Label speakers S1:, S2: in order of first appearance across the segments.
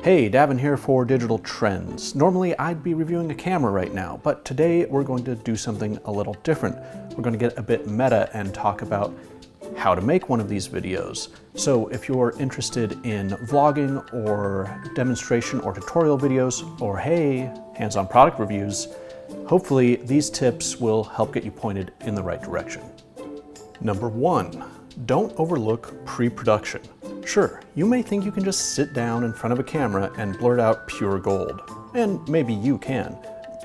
S1: Hey, Davin here for Digital Trends. Normally I'd be reviewing a camera right now, but today we're going to do something a little different. We're going to get a bit meta and talk about how to make one of these videos. So if you're interested in vlogging or demonstration or tutorial videos, or hey, hands-on product reviews, hopefully these tips will help get you pointed in the right direction. Number 1, don't overlook pre-production. Sure, you may think you can just sit down in front of a camera and blurt out pure gold. And maybe you can.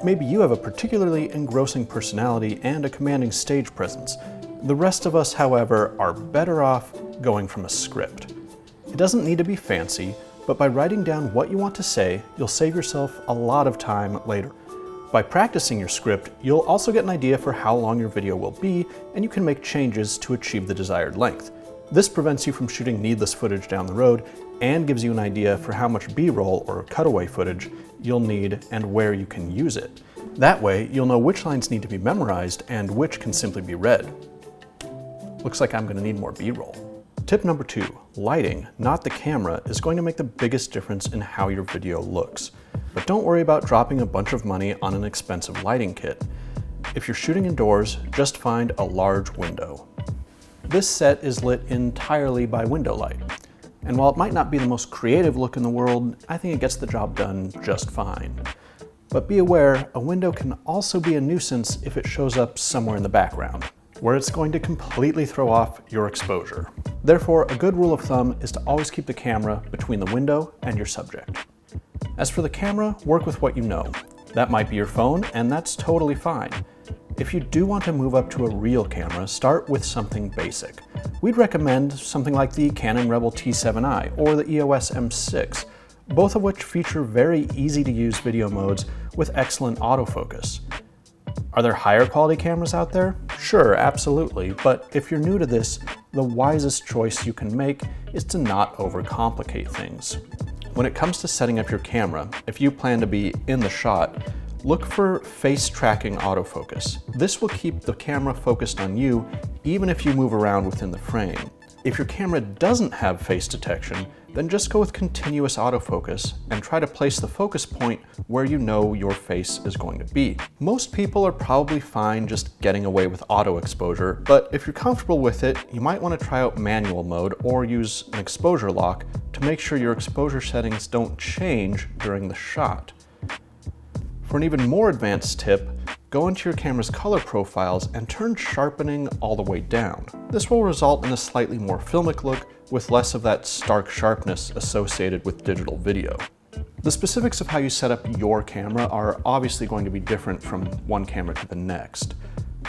S1: Maybe you have a particularly engrossing personality and a commanding stage presence. The rest of us, however, are better off going from a script. It doesn't need to be fancy, but by writing down what you want to say, you'll save yourself a lot of time later. By practicing your script, you'll also get an idea for how long your video will be, and you can make changes to achieve the desired length. This prevents you from shooting needless footage down the road and gives you an idea for how much B-roll or cutaway footage you'll need and where you can use it. That way, you'll know which lines need to be memorized and which can simply be read. Looks like I'm going to need more B-roll. Tip number 2, lighting, not the camera, is going to make the biggest difference in how your video looks. But don't worry about dropping a bunch of money on an expensive lighting kit. If you're shooting indoors, just find a large window. This set is lit entirely by window light, and while it might not be the most creative look in the world, I think it gets the job done just fine. But be aware, a window can also be a nuisance if it shows up somewhere in the background, where it's going to completely throw off your exposure. Therefore, a good rule of thumb is to always keep the camera between the window and your subject. As for the camera, work with what you know. That might be your phone, and that's totally fine. If you do want to move up to a real camera, start with something basic. We'd recommend something like the Canon Rebel T7i or the EOS M6, both of which feature very easy to use video modes with excellent autofocus. Are there higher quality cameras out there? Sure, absolutely, but if you're new to this, the wisest choice you can make is to not overcomplicate things. When it comes to setting up your camera, if you plan to be in the shot, look for face tracking autofocus. This will keep the camera focused on you even if you move around within the frame. If your camera doesn't have face detection, then just go with continuous autofocus and try to place the focus point where you know your face is going to be. Most people are probably fine just getting away with auto exposure, but if you're comfortable with it, you might want to try out manual mode or use an exposure lock to make sure your exposure settings don't change during the shot. For an even more advanced tip, go into your camera's color profiles and turn sharpening all the way down. This will result in a slightly more filmic look with less of that stark sharpness associated with digital video. The specifics of how you set up your camera are obviously going to be different from one camera to the next,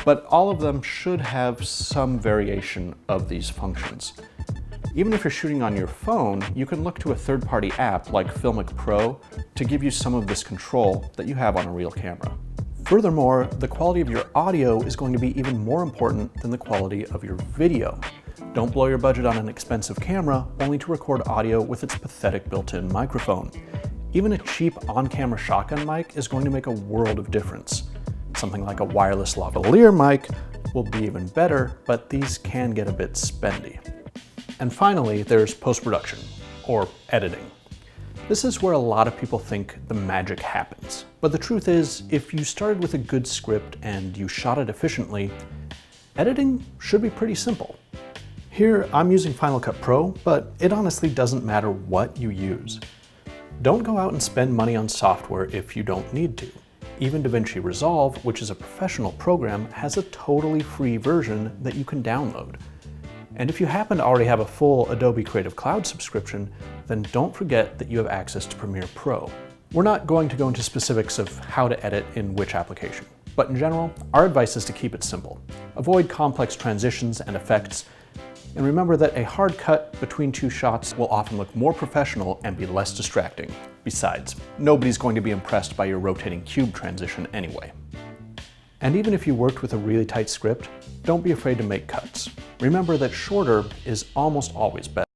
S1: but all of them should have some variation of these functions. Even if you're shooting on your phone, you can look to a third-party app like Filmic Pro to give you some of this control that you have on a real camera. Furthermore, the quality of your audio is going to be even more important than the quality of your video. Don't blow your budget on an expensive camera only to record audio with its pathetic built-in microphone. Even a cheap on-camera shotgun mic is going to make a world of difference. Something like a wireless lavalier mic will be even better, but these can get a bit spendy. And finally, there's post-production, or editing. This is where a lot of people think the magic happens. But the truth is, if you started with a good script and you shot it efficiently, editing should be pretty simple. Here, I'm using Final Cut Pro, but it honestly doesn't matter what you use. Don't go out and spend money on software if you don't need to. Even DaVinci Resolve, which is a professional program, has a totally free version that you can download. And if you happen to already have a full Adobe Creative Cloud subscription, then don't forget that you have access to Premiere Pro. We're not going to go into specifics of how to edit in which application, but in general, our advice is to keep it simple. Avoid complex transitions and effects, and remember that a hard cut between two shots will often look more professional and be less distracting. Besides, nobody's going to be impressed by your rotating cube transition anyway. And even if you worked with a really tight script, don't be afraid to make cuts. Remember that shorter is almost always better.